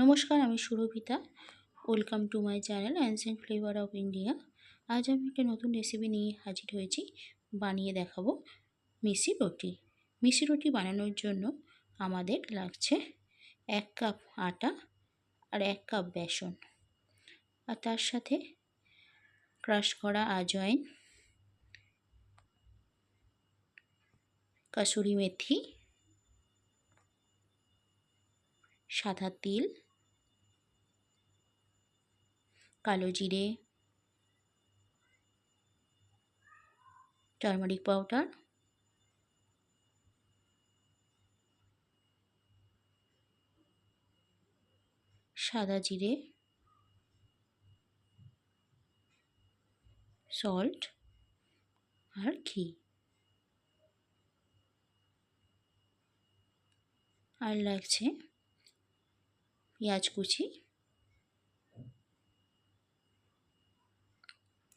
নমস্কার, আমি Surabhita. Welcome to my channel ancient flavour of India. আজ আমি একটা নতুন রেসিপি নিয়ে হাজির হয়েছি। বানিয়ে দেখাবো মিষ্টি রুটি। মিষ্টি রুটি বানানোর জন্য আমাদের লাগছে 1 কাপ আটা আর 1 কাপ বেসন, আর তার সাথে ক্রাশ করা আজওয়াইন, কাসুরি মেথি, সাদা তিল, কালো জিরে, টারমারিক পাউডার, সাদা জিরে, সল্ট আর ঘি। আর লাগছে পেঁয়াজ কুচি।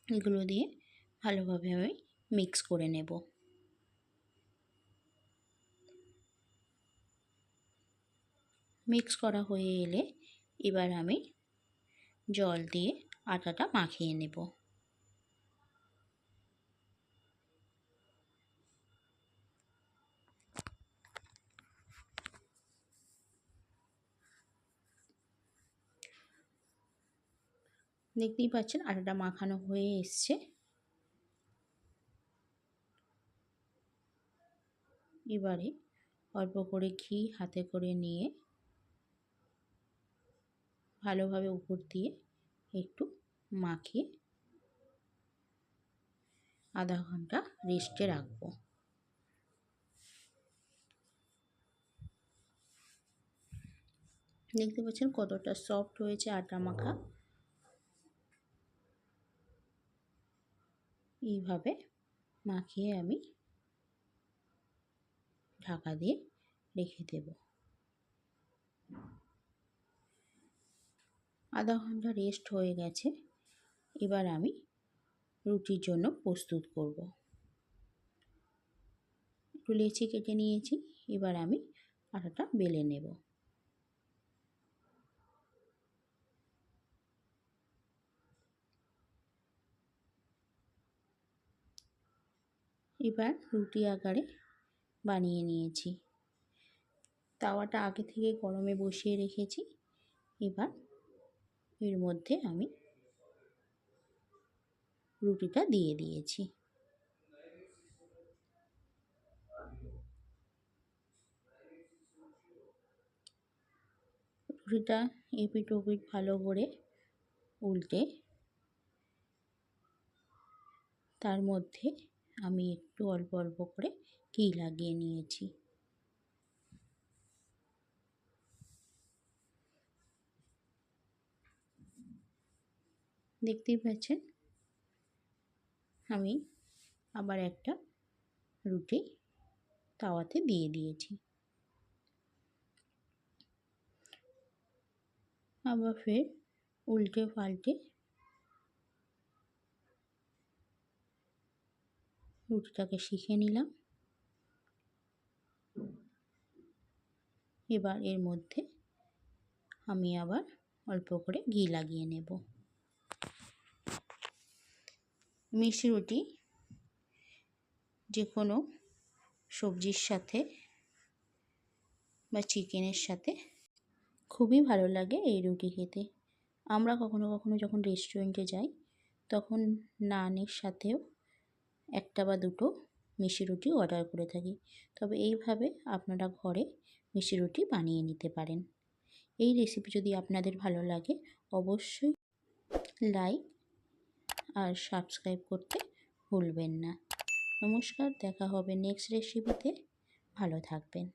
এগুলো দিয়ে ভালোভাবে আমি মিক্স করে নেব। মিক্স করা হয়ে এলে এবার আমি জল দিয়ে আটাটা মাখিয়ে নেব। দেখতেই পাচ্ছেন আটাটা মাখানো হয়ে এসছে। এবারে অল্প করে ঘি হাতে করে নিয়ে ভালোভাবে উপর দিয়ে একটু মাখিয়ে আধা ঘন্টা রেস্টে রাখবো। দেখতে পাচ্ছেন কতটা সফট হয়েছে আটা মাখা। এইভাবে মাখিয়ে আমি ঢাকা দিয়ে রেখে দেব। আধা ঘন্টা রেস্ট হয়ে গেছে। এবার আমি রুটির জন্য প্রস্তুত করব। একটু লেচি কেটে নিয়েছি। এবার আমি আটাটা বেলে নেব। এবার রুটি আকারে বানিয়ে নিয়েছি। তাওয়াটা আগে থেকে গরমে বসিয়ে রেখেছি। এবার এর মধ্যে আমি রুটিটা দিয়ে দিয়েছি। রুটিটা এপিট ওপিট ভালো করে উল্টে তার মধ্যে আমি একটু অল্প অল্প করে ঘি লাগিয়ে নিয়েছি। দেখতেই পাচ্ছেন আমি আবার একটা রুটি তাওয়াতে দিয়ে দিয়েছি। আবার ফের উল্টে পাল্টে রুটিটাকে শিখে নিলাম। এবার এর মধ্যে আমি আবার অল্প করে ঘি লাগিয়ে নেব। মিষ্টি রুটি যে কোনো সবজির সাথে বা চিকেনের সাথে খুবই ভালো লাগে এই রুটি খেতে। আমরা কখনো কখনো যখন রেস্টুরেন্টে যাই তখন নানের সাথেও একটা বা দুটো মিষ্টি রুটি অর্ডার করে থাকি। তবে এইভাবে আপনারা ঘরে মিষ্টি রুটি বানিয়ে নিতে পারেন। এই রেসিপি যদি আপনাদের ভালো লাগে অবশ্যই লাইক আর সাবস্ক্রাইব করতে ভুলবেন না। নমস্কার, দেখা হবে নেক্সট রেসিপিতে। ভালো থাকবেন।